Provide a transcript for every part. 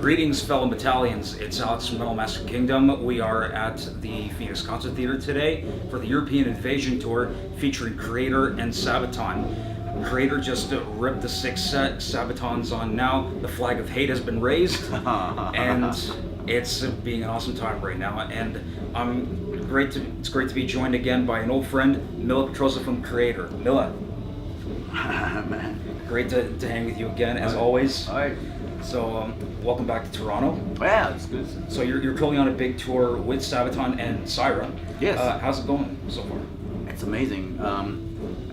Greetings, fellow battalions. It's Alex from Metal Master Kingdom. We are at the Phoenix Concert Theater today for the European Invasion Tour featuring Kreator and Sabaton. Kreator just ripped the 6 set, Sabaton's on now. The flag of hate has been raised, and it's being an awesome time right now. And it's great to be joined again by an old friend, Mille Petrozza from Kreator. Mille. Man. Great to hang with you again, as always. All right. So, welcome back to Toronto. Yeah, it's good. So you're currently on a big tour with Sabaton and Syra. Yes. How's it going so far? It's amazing.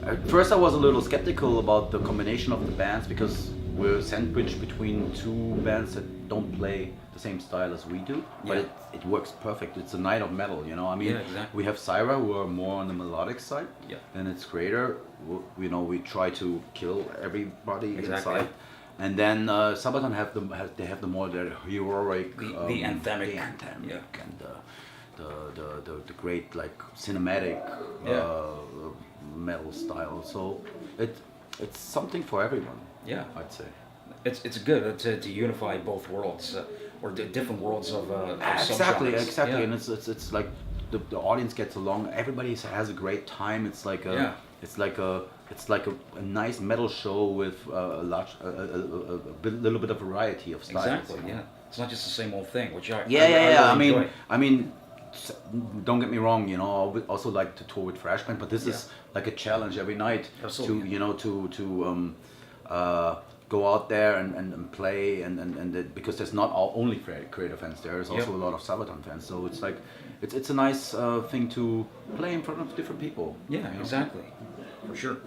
At first I was a little skeptical about the combination of the bands because we're sandwiched between two bands that don't play the same style as we do, but it works perfect. It's a night of metal, you know. I mean, yeah, exactly. We have Syra, who are more on the melodic side, then it's Kreator. We try to kill everybody inside. And then Sabaton have the more the heroic, the anthemic, and the great like cinematic metal style. So it's something for everyone. Yeah, I'd say. It's good to unify both worlds or different worlds of exactly, yeah. And it's like the audience gets along. Everybody has a great time. It's like it's like a nice metal show with a little bit of variety of styles. Exactly. You know? Yeah. It's not just the same old thing, which I really enjoy. I mean, don't get me wrong. You know, I would also like to tour with Thrash Band, but this is like a challenge every night. Absolutely. To go out there and play and because there's not only Kreator fans there. There's also a lot of Sabaton fans. So it's like it's a nice thing to play in front of different people. Yeah, you know? Exactly. For sure.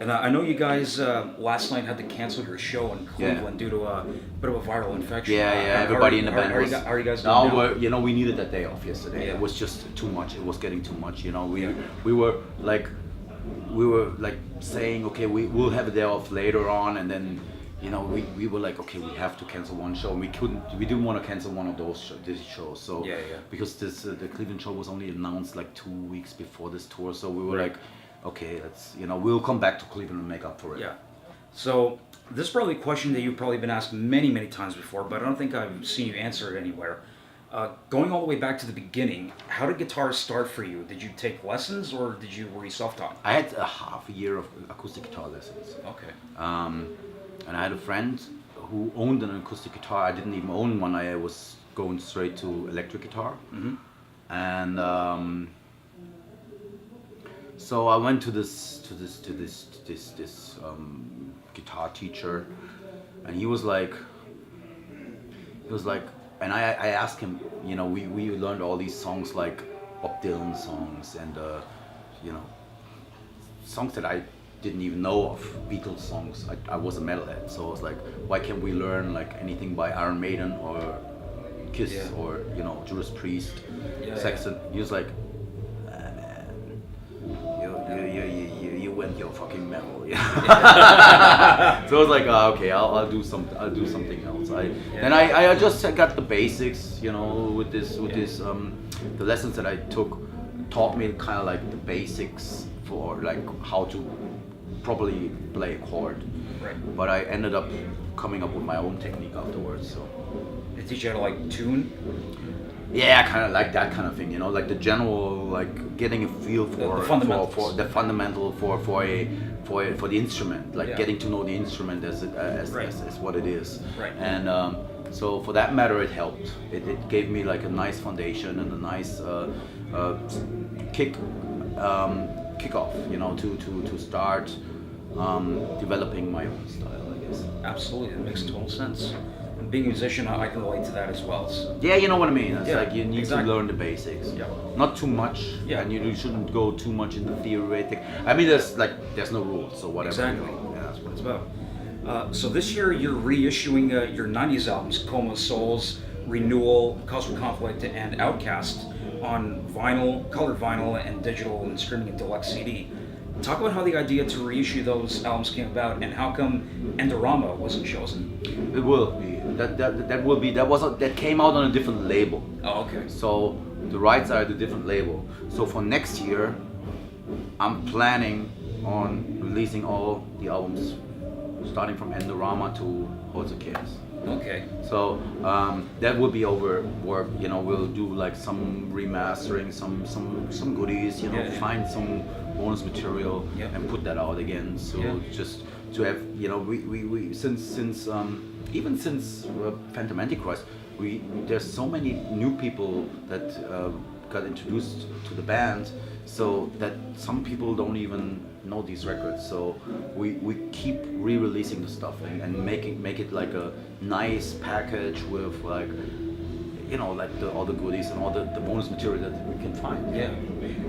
And I know you guys last night had to cancel your show in Cleveland due to a bit of a viral infection. Everybody in the band was. How are you guys doing now? We needed that day off yesterday. Yeah. It was just too much. It was getting too much. You know, we were like saying, okay, we'll have a day off later on, and then. You know, we were like, okay, we have to cancel one show, and we didn't want to cancel one of these shows. So because the Cleveland show was only announced like 2 weeks before this tour, so we were like, okay, we'll come back to Cleveland and make up for it. Yeah. So this is probably a question that you've probably been asked many times before, but I don't think I've seen you answer it anywhere. Going all the way back to the beginning, how did guitar start for you? Did you take lessons or were you self-taught? I had a half a year of acoustic guitar lessons. Okay. And I had a friend who owned an acoustic guitar. I didn't even own one. I was going straight to electric guitar. Mm-hmm. And so I went to this guitar teacher, and he was like, and I asked him, you know, we learned all these songs like Bob Dylan songs and songs that I didn't even know of, Beatles songs. I was a metalhead, so I was like, why can't we learn like anything by Iron Maiden or Kiss or Judas Priest, Saxon? He was like, man, you went your fucking metal. So I was like, okay, I'll do something else. I just got the basics, with this the lessons that I took taught me kind of like the basics for like how to properly play a chord, but I ended up coming up with my own technique afterwards. So they teach you how to like tune. Yeah, kind of like that kind of thing, like the general, like getting a feel for the fundamental for the instrument, like getting to know the instrument as what it is. Right. And so for that matter, it helped. It gave me like a nice foundation and a nice kickoff, to start developing my own style, I guess. Absolutely, that makes total sense. And being a musician, I can relate to that as well. So. Yeah, you know what I mean. It's like you need to learn the basics. Yeah. Not too much. Yeah. And you shouldn't go too much into theoretic. I mean, there's no rules, so whatever. Exactly. Yeah, that's what it's about. So this year you're reissuing your 90s albums, Coma of Souls, Renewal, Cosmic Conflict, and Outcast on vinyl, colored vinyl, and digital and streaming and deluxe CD. Talk about how the idea to reissue those albums came about, and how come Endorama wasn't chosen. It will be. That came out on a different label. Oh, okay. So the rights are at a different label. So for next year, I'm planning on releasing all the albums starting from Endorama to Holzer Chaos. Okay. So that will be over work. We'll do like some remastering, some goodies. Find some bonus material and put that out again. So just to have we since Phantom Antichrist, there's so many new people that got introduced to the band, so that some people don't even know these records. So we keep re-releasing the stuff and make it like a nice package with like all the goodies and all the bonus material that we can find. Yeah,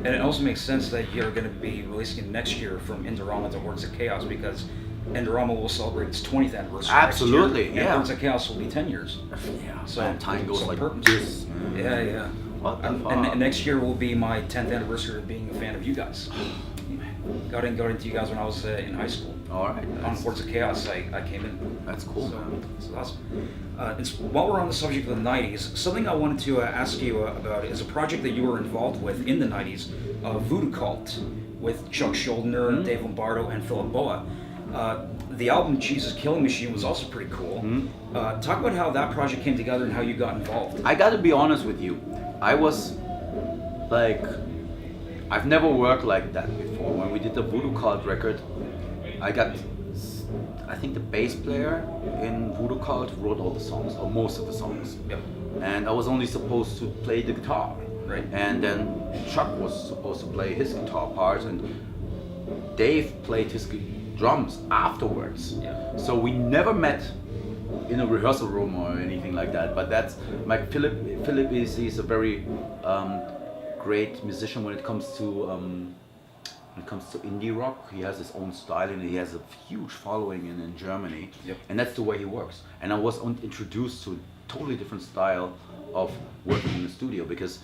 and it also makes sense that you're going to be releasing it next year from Endorama to Hordes of Chaos, because Endorama will celebrate its 20th anniversary. Absolutely, next year, and Hordes of Chaos will be 10 years. Yeah, so time goes like purpose. this. Yeah. And next year will be my 10th anniversary of being a fan of you guys. Got into you guys when I was in high school. All right. On Hordes of Chaos, I came in. That's cool. So awesome. While we're on the subject of the 90s, something I wanted to ask you about is a project that you were involved with in the 90s, Voodoo Cult, with Chuck Schuldiner, Dave Lombardo, and Philip Boa. The album Jesus Killing Machine was also pretty cool. Talk about how that project came together and how you got involved. I got to be honest with you. I was like, I've never worked like that before. When we did the Voodoo Cult record, I think the bass player in Voodoo Cult wrote all the songs, or most of the songs. Yep. And I was only supposed to play the guitar. Right. And then Chuck was supposed to play his guitar part, and Dave played his drums afterwards. Yeah. So we never met in a rehearsal room or anything like that. But that's like Philip is a very great musician when it comes to indie rock. He has his own style and he has a huge following in Germany. Yep. And that's the way he works. And I was introduced to a totally different style of working in the studio, because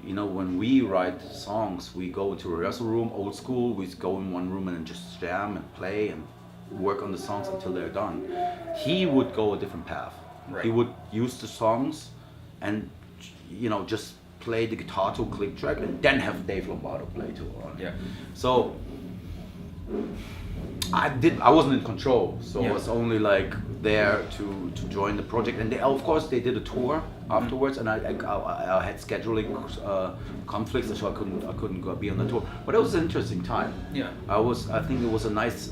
when we write songs, we go into a rehearsal room, old school. We go in one room and just jam and play and work on the songs until they're done. He would go a different path. Right. He would use the songs and just play the guitar to a click track and then have Dave Lombardo play to it. Yeah. So I wasn't in control, so I was only like there to join the project. And of course they did a tour afterwards, and I had scheduling conflicts, so I couldn't go be on the tour. But it was an interesting time. Yeah. I think it was a nice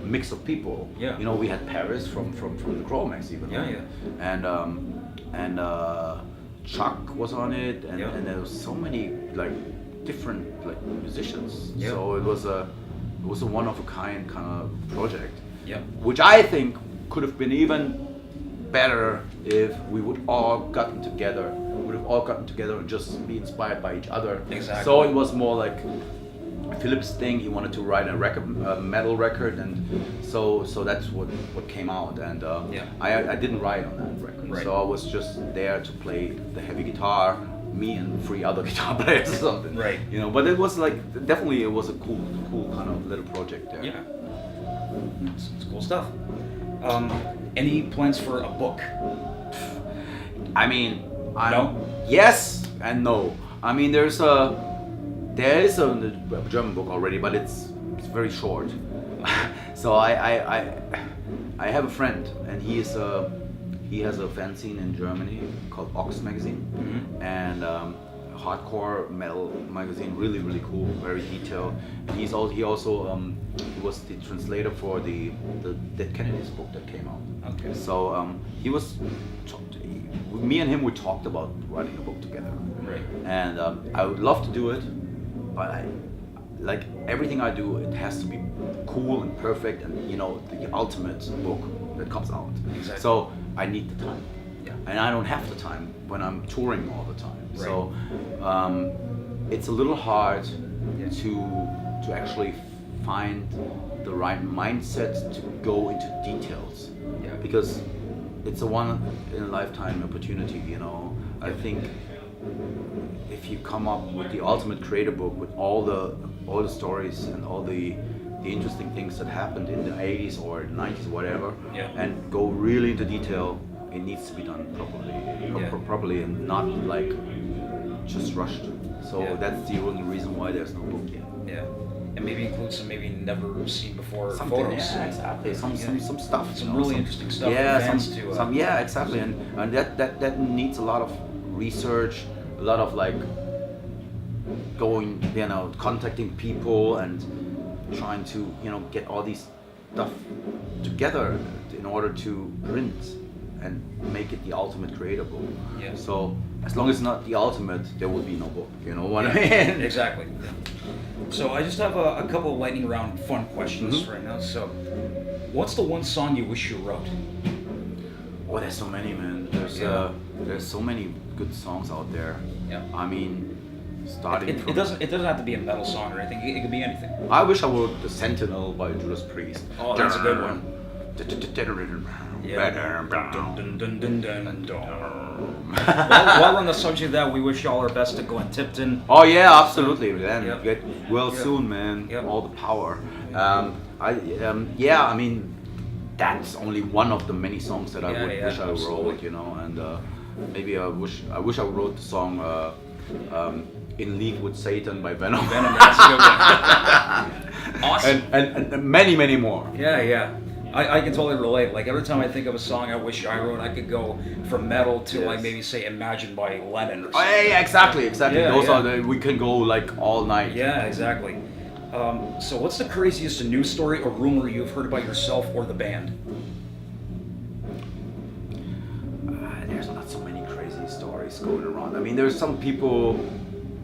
mix of people. Yeah. We had Paris from the Chromax even. And Chuck was on it, and there was so many like different like musicians. Yeah. So it was a one of a kind of project. Yeah. Which I think could have been even better if we would all gotten together. And just be inspired by each other. Exactly. So it was more like Philip's thing. He wanted to write a metal record, and so that's what came out. And I didn't write on that record. Right. So I was just there to play the heavy guitar, me and 3 other guitar players or something. Right. But it was like, definitely it was a cool kind of little project there. Yeah. It's cool stuff. Any plans for a book? I mean, No? Yes and no. I mean, there is a German book already, but it's very short. So I have a friend, and he has a fanzine in Germany called Ox magazine, and hardcore metal magazine, really really cool, very detailed. And he was the translator for the Dead Kennedys book that came out. Okay. So me and him, we talked about writing a book together. Right. And I would love to do it, but like everything I do, it has to be cool and perfect, and the ultimate book that comes out. Exactly. So I need the time. Yeah. And I don't have the time when I'm touring all the time. Right. So it's a little hard to actually find the right mindset to go into details. Yeah. Because it's a one in a lifetime opportunity, I think if you come up with the ultimate creator book with all the stories and all the interesting things that happened in the 80s or 90s, whatever, and go really into detail, it needs to be done properly and not like just rushed. So that's the only reason why there's no book yet. Yeah. and maybe include some maybe never seen before Something, photos. yeah, exactly. Some stuff. Some you know, really interesting stuff Yeah, for fans some, to, some yeah, exactly. And that needs a lot of research, a lot of like going, contacting people and trying to, get all these stuff together in order to print and make it the ultimate Kreator book. Yeah. So as long as it's not the ultimate, there will be no book. You know what I mean? Exactly. So I just have a couple of lightning round fun questions right now. So, what's the one song you wish you wrote? Oh, there's so many, man. There's so many good songs out there. Yeah. I mean, starting It doesn't have to be a metal song or anything. It could be anything. I wish I wrote The Sentinel by Judas Priest. Oh, that's a good one. Yeah. Dun, dun, dun, dun, dun. While we're on the subject of that, we wish y'all our best to Glenn Tipton. Oh yeah, absolutely, man. Yep. Get well Yep. soon, man. Yep. All the power. I mean, that's only one of the many songs that I wish I wrote, and maybe I wish I wrote the song "In League with Satan" by Venom. Venom, that's a good one. Awesome. and many more. Yeah. I can totally relate. Like every time I think of a song I wish I wrote, I could go from metal to like maybe say "Imagine" by Lennon or Oh, something. yeah, exactly. Yeah, Those yeah. are we can go like all night. Yeah, exactly. So what's the craziest news story or rumor you've heard about yourself or the band? There's not so many crazy stories going around. I mean, there's some people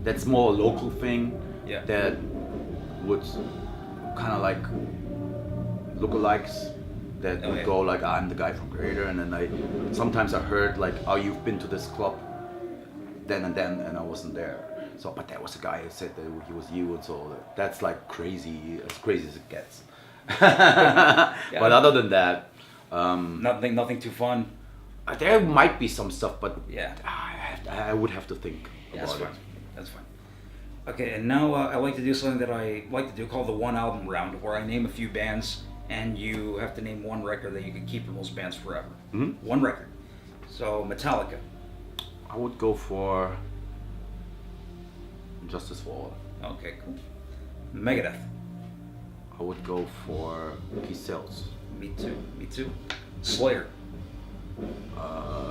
that's more a local thing that would kind of like lookalikes that would go like, I'm the guy from Kreator, and then sometimes I heard like, oh, you've been to this club then and I wasn't there. So, but there was a guy who said that he was you, and so that's like crazy as it gets. But other than that, Nothing too fun. there might be some stuff, but Yeah. I would have to think That's about fine. That's fine. Okay, and now I like to do something that I like to do called the one album round, where I name a few bands, and you have to name one record that you can keep from those bands forever. Mm-hmm. One record. So Metallica. I would go for Justice for All. Okay, cool. Megadeth. I would go for Keith Sales. Me too. Slayer.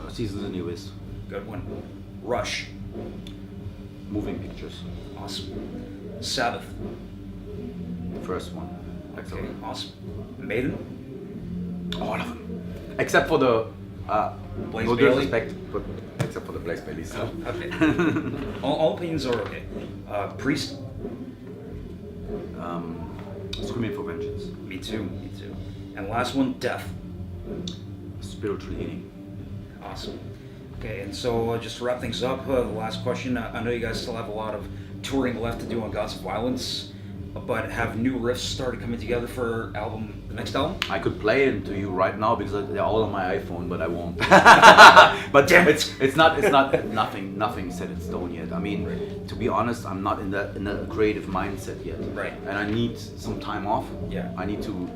Seasons in US. Good one. Rush. Moving Pictures. Awesome. Sabbath. First one. Okay, Excellent. awesome. Maiden. All of them. Except for the Blaze no Bailey? disrespect, but except for the Blaze Bailey stuff. Okay. all opinions are okay. Priest. Screaming for Vengeance. Me too. And last one, Death. Spiritual Healing. Awesome. Okay, and so just to wrap things up, the last question. I know you guys still have a lot of touring left to do on Gods of Violence, but have new riffs started coming together for the next album? I could play it to you right now because they're all on my iPhone, but I won't. But Damn it. It's not nothing set in stone yet. I mean, to be honest, I'm not in a creative mindset yet. Right. And I need some time off. Yeah. I need to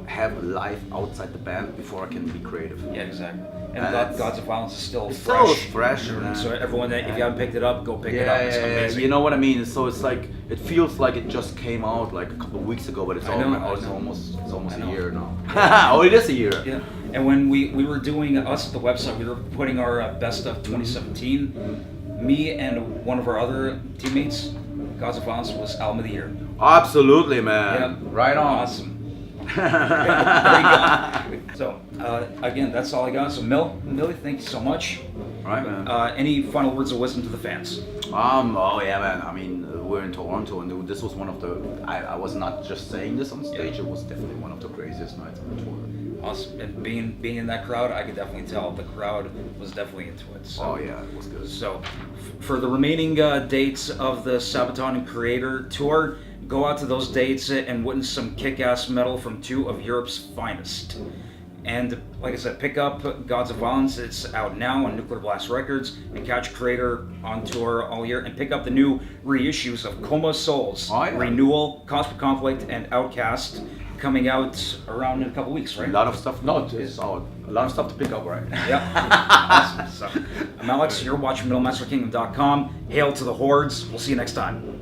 have a life outside the band before I can be creative. Yeah, exactly. And And Gods of Violence is still It's fresh. still fresh, man. So everyone, if you haven't picked it up, go pick it up. It's amazing. You know what I mean. So it's like it feels like it just came out like a couple of weeks ago, but it's I know. almost I a know. year now. Oh, it is a year. Yeah. And when we were doing us at the website, we were putting our best of 2017. Me and one of our other teammates, Gods of Violence was album of the year. Absolutely, man. Yep. Right on. Awesome. There you go. So again, that's all I got. So Mille, thank you so much. Right, man. Any final words of wisdom to the fans? Oh yeah, man. I mean, we're in Toronto, and this was one of the. I was not just saying this on stage. It was definitely one of the craziest nights on the tour. Awesome. And being in that crowd, I could definitely tell the crowd was definitely into it. So. Oh yeah, it was good. So, for the remaining dates of the Sabaton and Kreator tour, go out to those dates and witness some kick-ass metal from two of Europe's finest. And like I said, pick up Gods of Violence. It's out now on Nuclear Blast Records, and catch Kreator on tour all year. And pick up the new reissues of Coma Souls, Oh, yeah. Renewal, Cosmic Conflict, and Outcast, coming out around in a couple weeks, right? A lot of stuff. No, it's out. A lot of stuff to pick up, right? Yeah. Awesome. So, I'm Alex. You're watching MiddlemasterKingdom.com. Hail to the hordes. We'll see you next time.